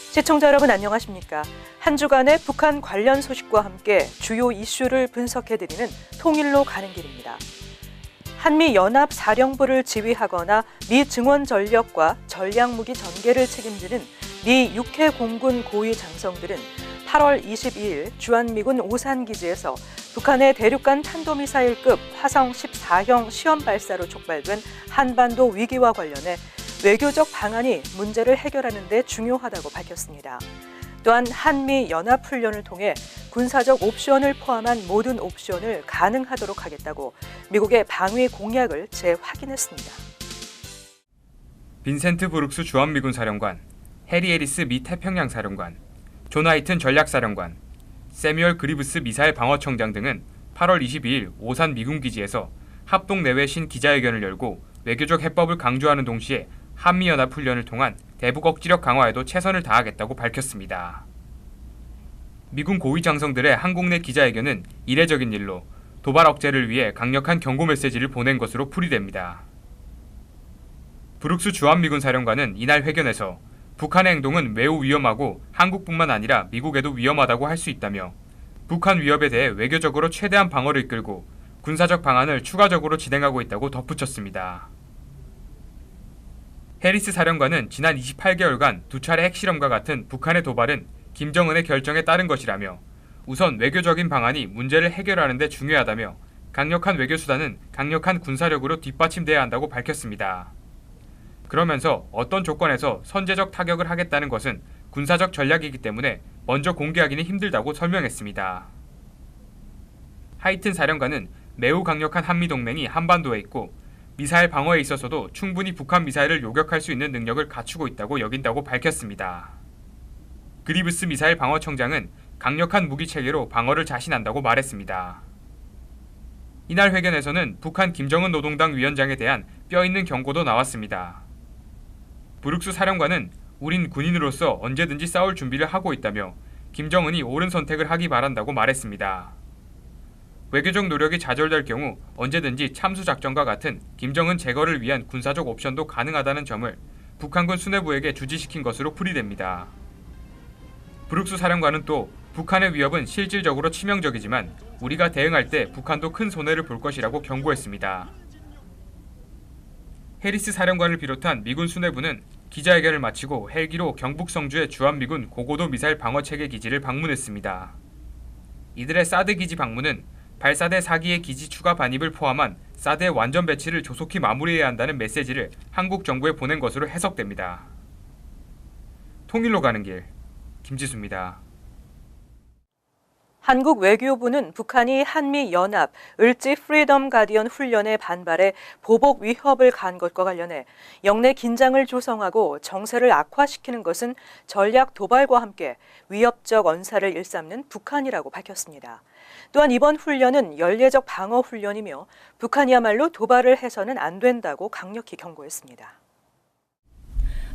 시청자 여러분 안녕하십니까? 한 주간의 북한 관련 소식과 함께 주요 이슈를 분석해드리는 통일로 가는 길입니다. 한미연합사령부를 지휘하거나 미 증원 전력과 전략무기 전개를 책임지는 미 육해 공군 고위 장성들은 8월 22일 주한미군 오산기지에서 북한의 대륙간 탄도미사일급 화성 14형 시험 발사로 촉발된 한반도 위기와 관련해 외교적 방안이 문제를 해결하는 데 중요하다고 밝혔습니다. 또한 한미 연합훈련을 통해 군사적 옵션을 포함한 모든 옵션을 가능하도록 하겠다고 미국의 방위 공약을 재확인했습니다. 빈센트 브룩스 주한미군 사령관, 해리 해리스 미 태평양 사령관, 존 하이튼 전략사령관, 세뮤얼 그리브스 미사일 방어청장 등은 8월 22일 오산 미군 기지에서 합동 내외 신 기자회견을 열고 외교적 해법을 강조하는 동시에 한미연합훈련을 통한 대북 억지력 강화에도 최선을 다하겠다고 밝혔습니다. 미군 고위 장성들의 한국 내 기자회견은 이례적인 일로 도발 억제를 위해 강력한 경고 메시지를 보낸 것으로 풀이됩니다. 브룩스 주한미군 사령관은 이날 회견에서 북한의 행동은 매우 위험하고 한국뿐만 아니라 미국에도 위험하다고 할 수 있다며 북한 위협에 대해 외교적으로 최대한 방어를 이끌고 군사적 방안을 추가적으로 진행하고 있다고 덧붙였습니다. 해리스 사령관은 지난 28개월간 두 차례 핵실험과 같은 북한의 도발은 김정은의 결정에 따른 것이라며 우선 외교적인 방안이 문제를 해결하는 데 중요하다며 강력한 외교수단은 강력한 군사력으로 뒷받침돼야 한다고 밝혔습니다. 그러면서 어떤 조건에서 선제적 타격을 하겠다는 것은 군사적 전략이기 때문에 먼저 공개하기는 힘들다고 설명했습니다. 하이튼 사령관은 매우 강력한 한미동맹이 한반도에 있고 미사일 방어에 있어서도 충분히 북한 미사일을 요격할 수 있는 능력을 갖추고 있다고 여긴다고 밝혔습니다. 그리브스 미사일 방어청장은 강력한 무기체계로 방어를 자신한다고 말했습니다. 이날 회견에서는 북한 김정은 노동당 위원장에 대한 뼈있는 경고도 나왔습니다. 브룩스 사령관은 우린 군인으로서 언제든지 싸울 준비를 하고 있다며 김정은이 옳은 선택을 하기 바란다고 말했습니다. 외교적 노력이 좌절될 경우 언제든지 참수작전과 같은 김정은 제거를 위한 군사적 옵션도 가능하다는 점을 북한군 수뇌부에게 주지시킨 것으로 풀이됩니다. 브룩스 사령관은 또 북한의 위협은 실질적으로 치명적이지만 우리가 대응할 때 북한도 큰 손해를 볼 것이라고 경고했습니다. 해리스 사령관을 비롯한 미군 수뇌부는 기자회견을 마치고 헬기로 경북 성주의 주한미군 고고도 미사일 방어체계 기지를 방문했습니다. 이들의 사드 기지 방문은 발사대 4기의 기지 추가 반입을 포함한 사드의 완전 배치를 조속히 마무리해야 한다는 메시지를 한국 정부에 보낸 것으로 해석됩니다. 통일로 가는 길, 김지수입니다. 한국 외교부는 북한이 한미연합 을지 프리덤 가디언 훈련에 반발해 보복 위협을 가한 것과 관련해 영내 긴장을 조성하고 정세를 악화시키는 것은 전략 도발과 함께 위협적 언사를 일삼는 북한이라고 밝혔습니다. 또한 이번 훈련은 연례적 방어 훈련이며 북한이야말로 도발을 해서는 안 된다고 강력히 경고했습니다.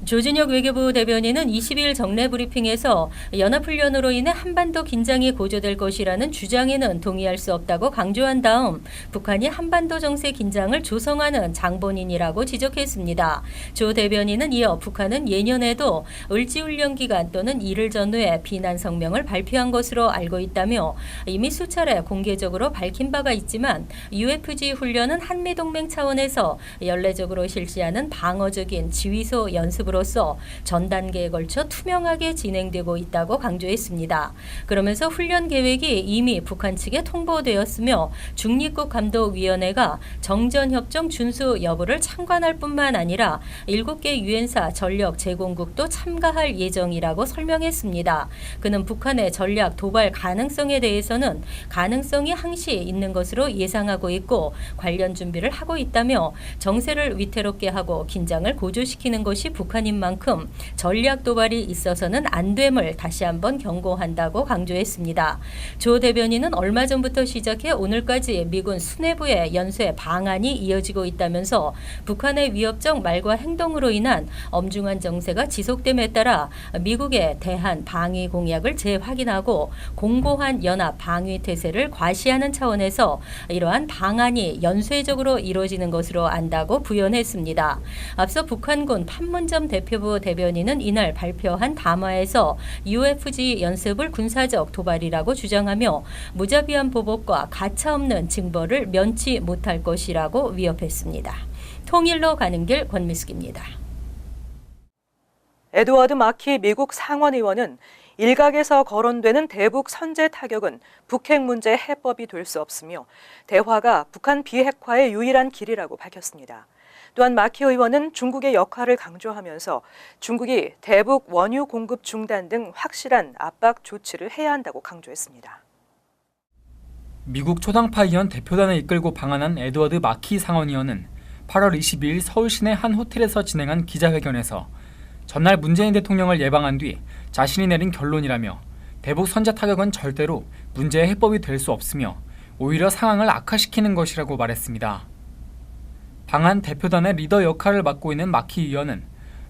조진혁 외교부 대변인은 20일 정례 브리핑에서 연합훈련으로 인해 한반도 긴장이 고조될 것이라는 주장에는 동의할 수 없다고 강조한 다음 북한이 한반도 정세 긴장을 조성하는 장본인이라고 지적했습니다. 조 대변인은 이어 북한은 예년에도 을지훈련 기간 또는 이를 전후에 비난 성명을 발표한 것으로 알고 있다며 이미 수차례 공개적으로 밝힌 바가 있지만 UFG 훈련은 한미동맹 차원에서 연례적으로 실시하는 방어적인 지휘소 연습으로 로서 전 단계에 걸쳐 투명하게 진행되고 있다고 강조했습니다. 그러면서 훈련 계획이 이미 북한 측에 통보되었으며 중립국 감독위원회가 정전협정 준수 여부를 참관할 뿐만 아니라 7개 유엔사 전력 제공국도 참가할 예정이라고 설명했습니다. 그는 북한의 전략 도발 가능성에 대해서는 가능성이 항시 있는 것으로 예상하고 있고 관련 준비를 하고 있다며 정세를 위태롭게 하고 긴장을 고조시키는 것이 북한인 만큼 전략 도발이 있어서는 안 됨을 다시 한번 경고한다고 강조했습니다. 조 대변인은 얼마 전부터 시작해 오늘까지 미군 수뇌부의 연쇄 방안이 이어지고 있다면서 북한의 위협적 말과 행동으로 인한 엄중한 정세가 지속됨에 따라 미국의 대한 방위 공약을 재확인하고 공고한 연합 방위 태세를 과시하는 차원에서 이러한 방안이 연쇄적으로 이루어지는 것으로 안다고 부연했습니다. 앞서 북한군 판문점 대표부 대변인은 이날 발표한 담화에서 UFG 연습을 군사적 도발이라고 주장하며 무자비한 보복과 가차없는 징벌을 면치 못할 것이라고 위협했습니다. 통일로 가는 길 권미숙입니다. 에드워드 마키 미국 상원의원은 일각에서 거론되는 대북 선제 타격은 북핵 문제의 해법이 될 수 없으며 대화가 북한 비핵화의 유일한 길이라고 밝혔습니다. 또한 마키 의원은 중국의 역할을 강조하면서 중국이 대북 원유 공급 중단 등 확실한 압박 조치를 해야 한다고 강조했습니다. 미국 초당파 의원 대표단을 이끌고 방한한 에드워드 마키 상원의원은 8월 22일 서울 시내 한 호텔에서 진행한 기자회견에서 전날 문재인 대통령을 예방한 뒤 자신이 내린 결론이라며 대북 선제 타격은 절대로 문제의 해법이 될 수 없으며 오히려 상황을 악화시키는 것이라고 말했습니다. 방한 대표단의 리더 역할을 맡고 있는 마키 의원은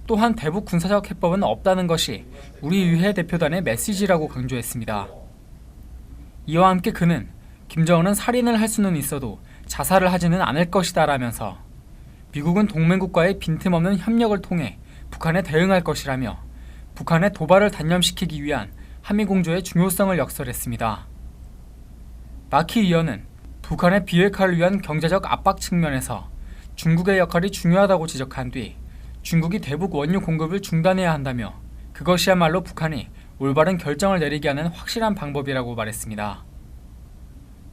또한 대북 군사적 해법은 없다는 것이 우리 의회 대표단의 메시지라고 강조했습니다. 이와 함께 그는 김정은은 살인을 할 수는 있어도 자살을 하지는 않을 것이다 라면서 미국은 동맹국과의 빈틈없는 협력을 통해 북한에 대응할 것이라며 북한의 도발을 단념시키기 위한 한미공조의 중요성을 역설했습니다. 마키 의원은 북한의 비핵화를 위한 경제적 압박 측면에서 중국의 역할이 중요하다고 지적한 뒤 중국이 대북 원유 공급을 중단해야 한다며 그것이야말로 북한이 올바른 결정을 내리게 하는 확실한 방법이라고 말했습니다.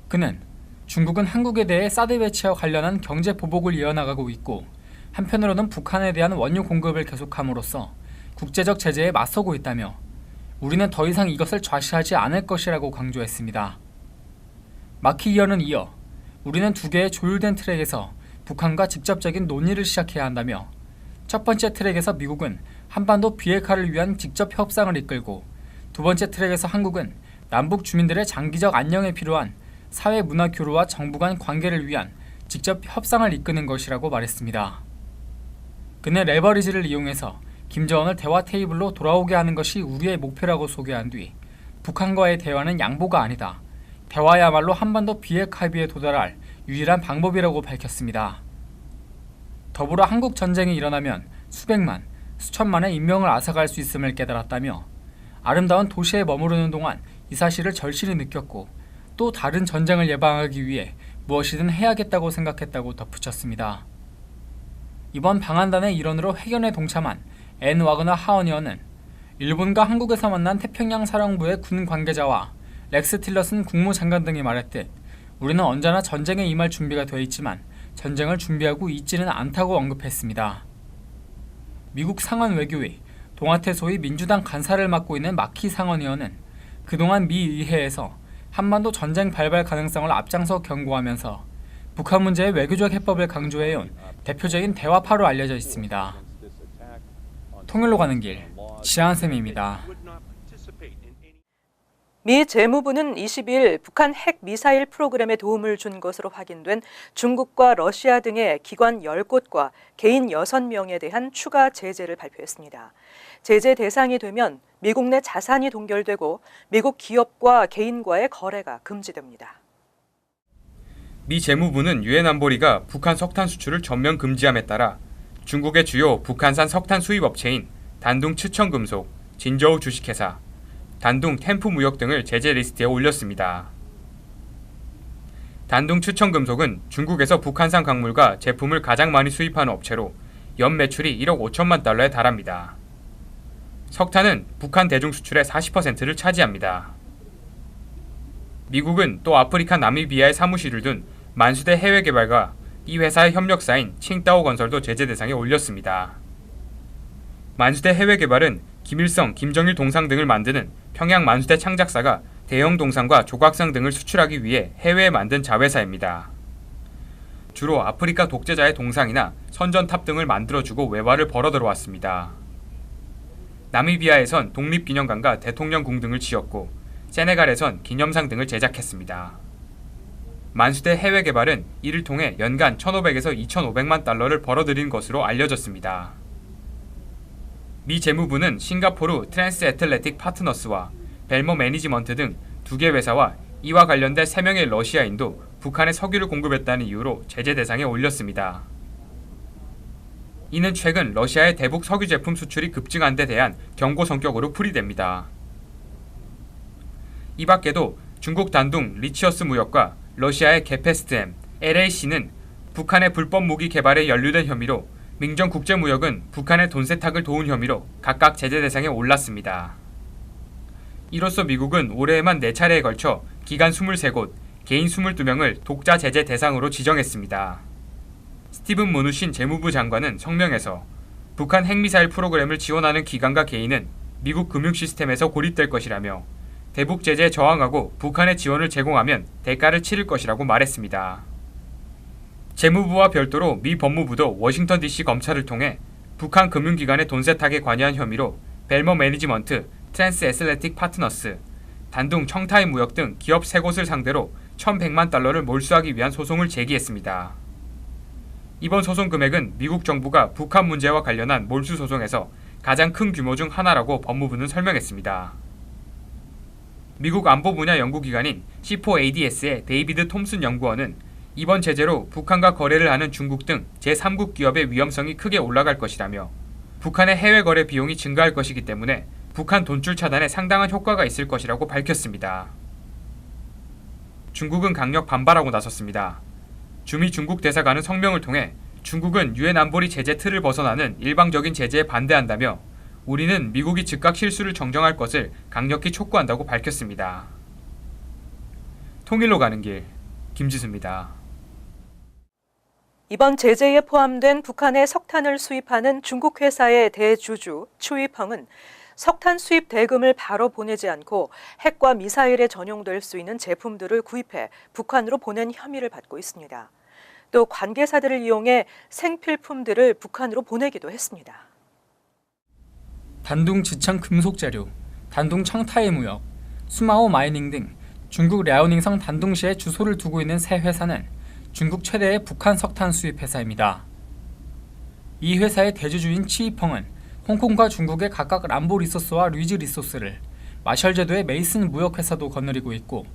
그는 중국은 한국에 대해 사드 배치와 관련한 경제 보복을 이어나가고 있고 한편으로는 북한에 대한 원유 공급을 계속함으로써 국제적 제재에 맞서고 있다며 우리는 더 이상 이것을 좌시하지 않을 것이라고 강조했습니다. 마키 의원은 이어 우리는 두 개의 조율된 트랙에서 북한과 직접적인 논의를 시작해야 한다며 첫 번째 트랙에서 미국은 한반도 비핵화를 위한 직접 협상을 이끌고 두 번째 트랙에서 한국은 남북 주민들의 장기적 안녕에 필요한 사회 문화 교류와 정부 간 관계를 위한 직접 협상을 이끄는 것이라고 말했습니다. 그는 레버리지를 이용해서 김정은을 대화 테이블로 돌아오게 하는 것이 우리의 목표라고 소개한 뒤 북한과의 대화는 양보가 아니다. 대화야말로 한반도 비핵 합의에 도달할 유일한 방법이라고 밝혔습니다. 더불어 한국 전쟁이 일어나면 수백만, 수천만의 인명을 앗아갈 수 있음을 깨달았다며 아름다운 도시에 머무르는 동안 이 사실을 절실히 느꼈고 또 다른 전쟁을 예방하기 위해 무엇이든 해야겠다고 생각했다고 덧붙였습니다. 이번 방한단의 일원으로 회견에 동참한 앤 와그너 하원의원은 일본과 한국에서 만난 태평양 사령부의 군 관계자와 렉스 틸러슨 국무장관 등이 말했듯 우리는 언제나 전쟁에 임할 준비가 되어 있지만 전쟁을 준비하고 있지는 않다고 언급했습니다. 미국 상원 외교위 동아태소위 민주당 간사를 맡고 있는 마키 상원의원은 그동안 미 의회에서 한반도 전쟁 발발 가능성을 앞장서 경고하면서 북한 문제의 외교적 해법을 강조해온 대표적인 대화파로 알려져 있습니다. 통일로 가는 길, 지한쌤입니다. 미 재무부는 22일 북한 핵 미사일 프로그램에 도움을 준 것으로 확인된 중국과 러시아 등의 기관 10곳과 개인 6명에 대한 추가 제재를 발표했습니다. 제재 대상이 되면 미국 내 자산이 동결되고 미국 기업과 개인과의 거래가 금지됩니다. 미 재무부는 유엔 안보리가 북한 석탄 수출을 전면 금지함에 따라 중국의 주요 북한산 석탄 수입 업체인 단둥 츠천금속, 진저우 주식회사, 단둥 템프무역 등을 제재 리스트에 올렸습니다. 단둥 츠천금속은 중국에서 북한산 광물과 제품을 가장 많이 수입하는 업체로 연 매출이 1억 5천만 달러에 달합니다. 석탄은 북한 대중 수출의 40%를 차지합니다. 미국은 또 아프리카 나미비아에 사무실을 둔 만수대 해외개발과 이 회사의 협력사인 칭따오 건설도 제재 대상에 올렸습니다. 만수대 해외개발은 김일성, 김정일 동상 등을 만드는 평양 만수대 창작사가 대형 동상과 조각상 등을 수출하기 위해 해외에 만든 자회사입니다. 주로 아프리카 독재자의 동상이나 선전탑 등을 만들어주고 외화를 벌어들어왔습니다. 나미비아에선 독립기념관과 대통령궁 등을 지었고 세네갈에선 기념상 등을 제작했습니다. 만수대 해외개발은 이를 통해 연간 1,500에서 2,500만 달러를 벌어들인 것으로 알려졌습니다. 미 재무부는 싱가포르 트랜스 애틀레틱 파트너스와 벨모 매니지먼트 등 2개 회사와 이와 관련된 3명의 러시아인도 북한에 석유를 공급했다는 이유로 제재 대상에 올렸습니다. 이는 최근 러시아의 대북 석유 제품 수출이 급증한 데 대한 경고 성격으로 풀이됩니다. 이 밖에도 중국 단둥 리치어스 무역과 러시아의 게페스트엠, LAC는 북한의 불법 무기 개발에 연루된 혐의로, 민정국제무역은 북한의 돈 세탁을 도운 혐의로 각각 제재 대상에 올랐습니다. 이로써 미국은 올해에만 4차례에 걸쳐 기관 23곳, 개인 22명을 독자 제재 대상으로 지정했습니다. 스티븐 무누신 재무부 장관은 성명에서 북한 핵미사일 프로그램을 지원하는 기관과 개인은 미국 금융 시스템에서 고립될 것이라며 대북 제재에 저항하고 북한의 지원을 제공하면 대가를 치를 것이라고 말했습니다. 재무부와 별도로 미 법무부도 워싱턴 DC 검찰을 통해 북한 금융기관의 돈 세탁에 관여한 혐의로 벨머 매니지먼트, 트랜스 애슬레틱 파트너스, 단둥 청타이 무역 등 기업 3곳을 상대로 1,100만 달러를 몰수하기 위한 소송을 제기했습니다. 이번 소송 금액은 미국 정부가 북한 문제와 관련한 몰수 소송에서 가장 큰 규모 중 하나라고 법무부는 설명했습니다. 미국 안보 분야 연구기관인 C4ADS의 데이비드 톰슨 연구원은 이번 제재로 북한과 거래를 하는 중국 등 제3국 기업의 위험성이 크게 올라갈 것이라며 북한의 해외 거래 비용이 증가할 것이기 때문에 북한 돈줄 차단에 상당한 효과가 있을 것이라고 밝혔습니다. 중국은 강력 반발하고 나섰습니다. 주미 중국 대사관은 성명을 통해 중국은 유엔 안보리 제재 틀을 벗어나는 일방적인 제재에 반대한다며 우리는 미국이 즉각 실수를 정정할 것을 강력히 촉구한다고 밝혔습니다. 통일로 가는 길, 김지수입니다. 이번 제재에 포함된 북한의 석탄을 수입하는 중국 회사의 대주주 추이펑은 석탄 수입 대금을 바로 보내지 않고 핵과 미사일에 전용될 수 있는 제품들을 구입해 북한으로 보낸 혐의를 받고 있습니다. 또 관계사들을 이용해 생필품들을 북한으로 보내기도 했습니다. 단둥 지청 금속재료, 단둥 청타이 무역, 수마오 마이닝 등 중국 랴오닝성 단둥시에 주소를 두고 있는 세 회사는 중국 최대의 북한 석탄 수입 회사입니다. 이 회사의 대주주인 치이펑은 홍콩과 중국의 각각 람보 리소스와 류즈 리소스를, 마셜 제도의 메이슨 무역회사도 거느리고 있고,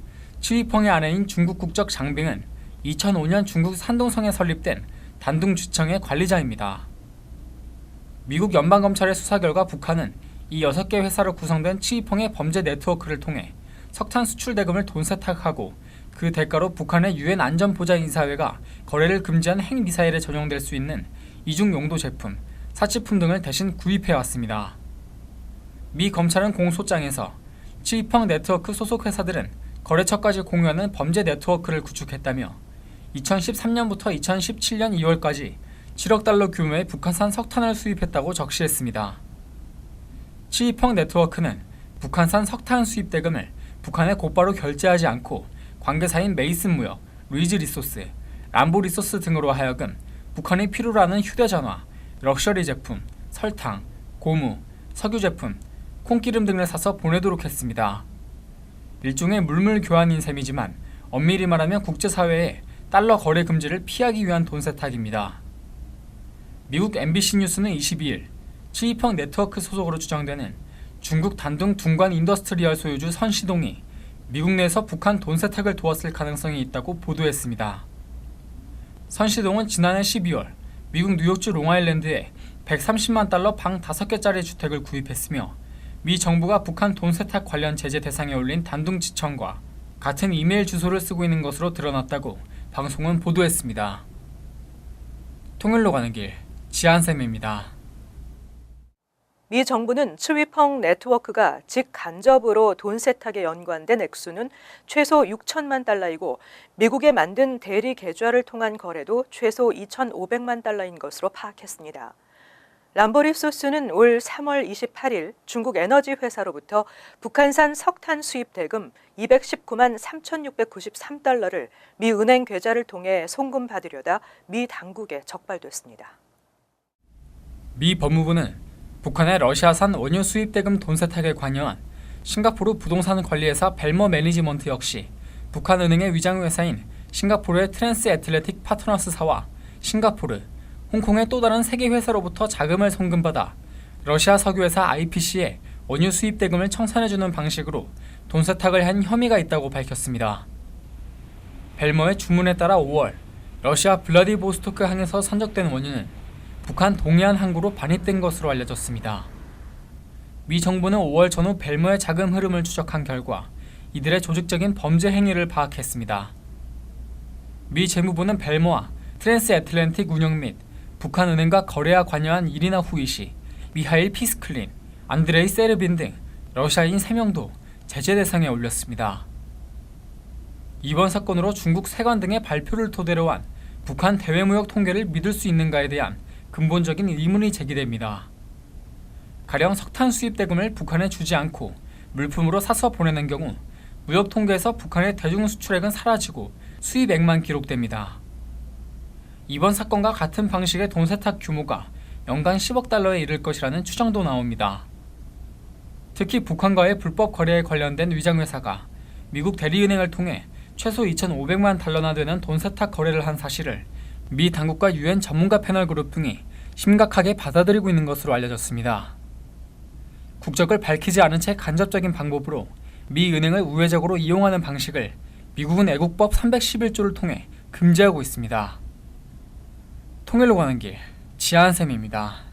치이펑의 아내인 중국 국적 장빙은 2005년 중국 산동성에 설립된 단둥지청의 관리자입니다. 미국 연방검찰의 수사 결과 북한은 이 6개 회사로 구성된 치이펑의 범죄 네트워크를 통해 석탄 수출 대금을 돈 세탁하고 그 대가로 북한의 유엔 안전보장이사회가 거래를 금지한 핵미사일에 전용될 수 있는 이중 용도 제품, 사치품 등을 대신 구입해왔습니다. 미 검찰은 공소장에서 치이펑 네트워크 소속 회사들은 거래처까지 공유하는 범죄 네트워크를 구축했다며 2013년부터 2017년 2월까지 7억 달러 규모의 북한산 석탄을 수입했다고 적시했습니다. 치이펑 네트워크는 북한산 석탄 수입 대금을 북한에 곧바로 결제하지 않고 관계사인 메이슨 무역, 루이즈 리소스, 람보 리소스 등으로 하여금 북한이 필요로 하는 휴대전화, 럭셔리 제품, 설탕, 고무, 석유 제품, 콩기름 등을 사서 보내도록 했습니다. 일종의 물물 교환인 셈이지만 엄밀히 말하면 국제사회에 달러 거래 금지를 피하기 위한 돈 세탁입니다. 미국 MBC 뉴스는 22일 치이펑 네트워크 소속으로 추정되는 중국 단둥 둥관 인더스트리얼 소유주 선시동이 미국 내에서 북한 돈 세탁을 도왔을 가능성이 있다고 보도했습니다. 선시동은 지난해 12월 미국 뉴욕주 롱아일랜드에 130만 달러 방 5개짜리 주택을 구입했으며 미 정부가 북한 돈 세탁 관련 제재 대상에 올린 단둥지청과 같은 이메일 주소를 쓰고 있는 것으로 드러났다고 방송은 보도했습니다. 통일로 가는 길, 지한쌤입니다. 미 정부는 치이펑 네트워크가 직간접으로 돈 세탁에 연관된 액수는 최소 6천만 달러이고 미국에 만든 대리 계좌를 통한 거래도 최소 2,500만 달러인 것으로 파악했습니다. 람보리소스는 올 3월 28일 중국 에너지 회사로부터 북한산 석탄 수입 대금 219만 3,693달러를 미 은행 계좌를 통해 송금받으려다 미 당국에 적발됐습니다. 미 법무부는 북한의 러시아산 원유 수입 대금 돈 세탁에 관여한 싱가포르 부동산 관리회사 벨머 매니지먼트 역시 북한은행의 위장회사인 싱가포르의 트랜스 애틀레틱 파트너스사와 싱가포르, 홍콩의 또 다른 세계 회사로부터 자금을 송금받아 러시아 석유회사 IPC에 원유 수입 대금을 청산해주는 방식으로 돈 세탁을 한 혐의가 있다고 밝혔습니다. 벨머의 주문에 따라 5월 러시아 블라디보스토크 항에서 산적된 원유는 북한 동해안 항구로 반입된 것으로 알려졌습니다. 미 정부는 5월 전후 벨모의 자금 흐름을 추적한 결과 이들의 조직적인 범죄 행위를 파악했습니다. 미 재무부는 벨모와 트랜스애틀랜틱 운영 및 북한은행과 거래와 관여한 이리나 후이시, 미하일 피스클린, 안드레이 세르빈 등 러시아인 3명도 제재 대상에 올렸습니다. 이번 사건으로 중국 세관 등의 발표를 토대로 한 북한 대외무역 통계를 믿을 수 있는가에 대한 근본적인 의문이 제기됩니다. 가령 석탄 수입 대금을 북한에 주지 않고 물품으로 사서 보내는 경우 무역 통계에서 북한의 대중 수출액은 사라지고 수입액만 기록됩니다. 이번 사건과 같은 방식의 돈 세탁 규모가 연간 10억 달러에 이를 것이라는 추정도 나옵니다. 특히 북한과의 불법 거래에 관련된 위장회사가 미국 대리은행을 통해 최소 2,500만 달러나 되는 돈 세탁 거래를 한 사실을 미 당국과 유엔 전문가 패널 그룹 등이 심각하게 받아들이고 있는 것으로 알려졌습니다. 국적을 밝히지 않은 채 간접적인 방법으로 미 은행을 우회적으로 이용하는 방식을 미국은 애국법 311조를 통해 금지하고 있습니다. 통일로 가는 길, 지한샘입니다.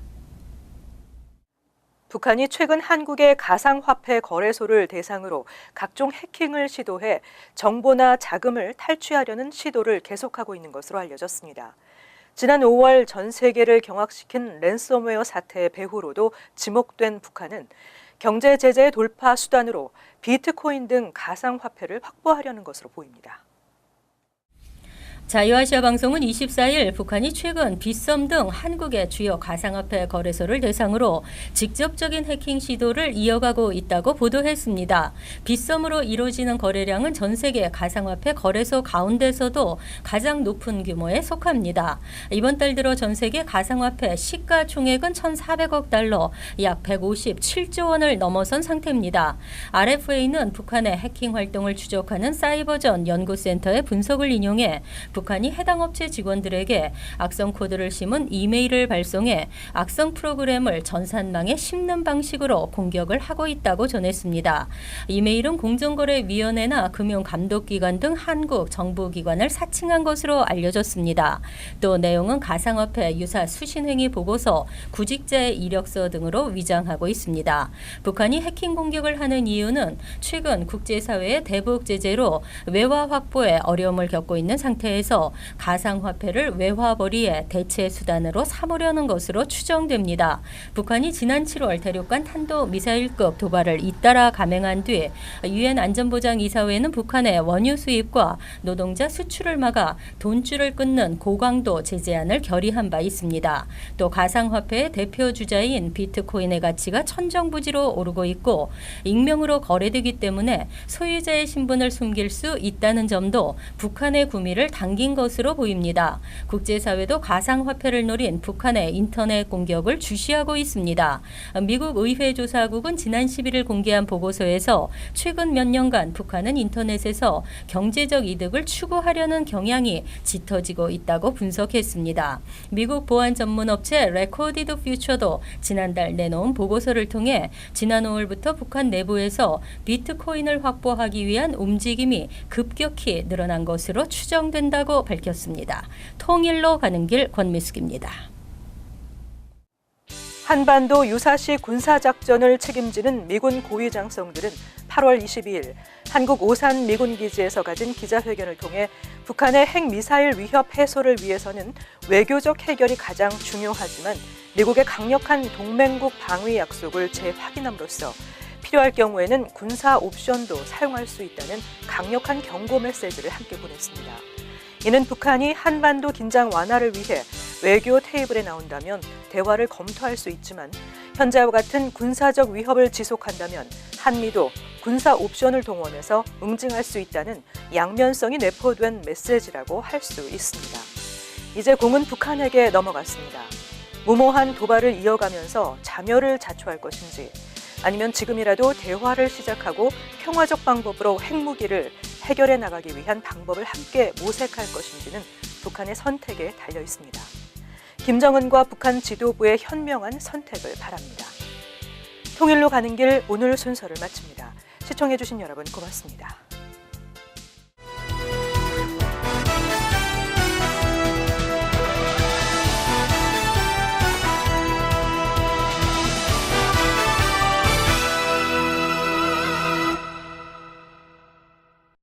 북한이 최근 한국의 가상화폐 거래소를 대상으로 각종 해킹을 시도해 정보나 자금을 탈취하려는 시도를 계속하고 있는 것으로 알려졌습니다. 지난 5월 전 세계를 경악시킨 랜섬웨어 사태의 배후로도 지목된 북한은 경제 제재의 돌파 수단으로 비트코인 등 가상화폐를 확보하려는 것으로 보입니다. 자유아시아 방송은 24일 북한이 최근 빗썸 등 한국의 주요 가상화폐 거래소를 대상으로 직접적인 해킹 시도를 이어가고 있다고 보도했습니다. 빗썸으로 이루어지는 거래량은 전 세계 가상화폐 거래소 가운데서도 가장 높은 규모에 속합니다. 이번 달 들어 전 세계 가상화폐 시가총액은 1,400억 달러, 약 157조 원을 넘어선 상태입니다. RFA는 북한의 해킹 활동을 추적하는 사이버전 연구센터의 분석을 인용해 북한이 해당 업체 직원들에게 악성 코드를 심은 이메일을 발송해 악성 프로그램을 전산망에 심는 방식으로 공격을 하고 있다고 전했습니다. 이메일은 공정거래위원회나 금융감독기관 등 한국 정부기관을 사칭한 것으로 알려졌습니다. 또 내용은 가상화폐 유사 수신행위 보고서, 구직자의 이력서 등으로 위장하고 있습니다. 북한이 해킹 공격을 하는 이유는 최근 국제사회의 대북 제재로 외화 확보에 어려움을 겪고 있는 상태에서 가상화폐를 외화벌이의 대체 수단으로 삼으려는 것으로 추정됩니다. 북한이 지난 7월 대륙간 탄도미사일급 도발을 잇따라 감행한 뒤 유엔 안전보장이사회는 북한의 원유 수입과 노동자 수출을 막아 돈줄을 끊는 고강도 제재안을 결의한 바 있습니다. 또 가상화폐의 대표 주자인 비트코인의 가치가 천정부지로 오르고 있고 익명으로 거래되기 때문에 소유자의 신분을 숨길 수 있다는 점도 북한의 구미를 당긴 것으로 보입니다. 국제사회도 가상화폐를 노린 북한의 인터넷 공격을 주시하고 있습니다. 미국 의회조사국은 지난 11일 공개한 보고서에서 최근 몇 년간 북한은 인터넷에서 경제적 이득을 추구하려는 경향이 짙어지고 있다고 분석했습니다. 미국 보안 전문업체 레코디드 퓨처도 지난달 내놓은 보고서를 통해 지난 5월부터 북한 내부에서 비트코인을 확보하기 위한 움직임이 급격히 늘어난 것으로 추정된다고 밝혔습니다. 통일로 가는 길 권미숙입니다. 한반도 유사시 군사작전을 책임지는 미군 고위 장성들은 8월 22일 한국 오산 미군 기지에서 가진 기자회견을 통해 북한의 핵미사일 위협 해소를 위해서는 외교적 해결이 가장 중요하지만 미국의 강력한 동맹국 방위 약속을 재확인함으로써 필요할 경우에는 군사 옵션도 사용할 수 있다는 강력한 경고 메시지를 함께 보냈습니다. 이는 북한이 한반도 긴장 완화를 위해 외교 테이블에 나온다면 대화를 검토할 수 있지만 현재와 같은 군사적 위협을 지속한다면 한미도 군사 옵션을 동원해서 응징할 수 있다는 양면성이 내포된 메시지라고 할 수 있습니다. 이제 공은 북한에게 넘어갔습니다. 무모한 도발을 이어가면서 자멸을 자초할 것인지 아니면 지금이라도 대화를 시작하고 평화적 방법으로 핵무기를 해결해 나가기 위한 방법을 함께 모색할 것인지는 북한의 선택에 달려 있습니다. 김정은과 북한 지도부의 현명한 선택을 바랍니다. 통일로 가는 길 오늘 순서를 마칩니다. 시청해주신 여러분 고맙습니다.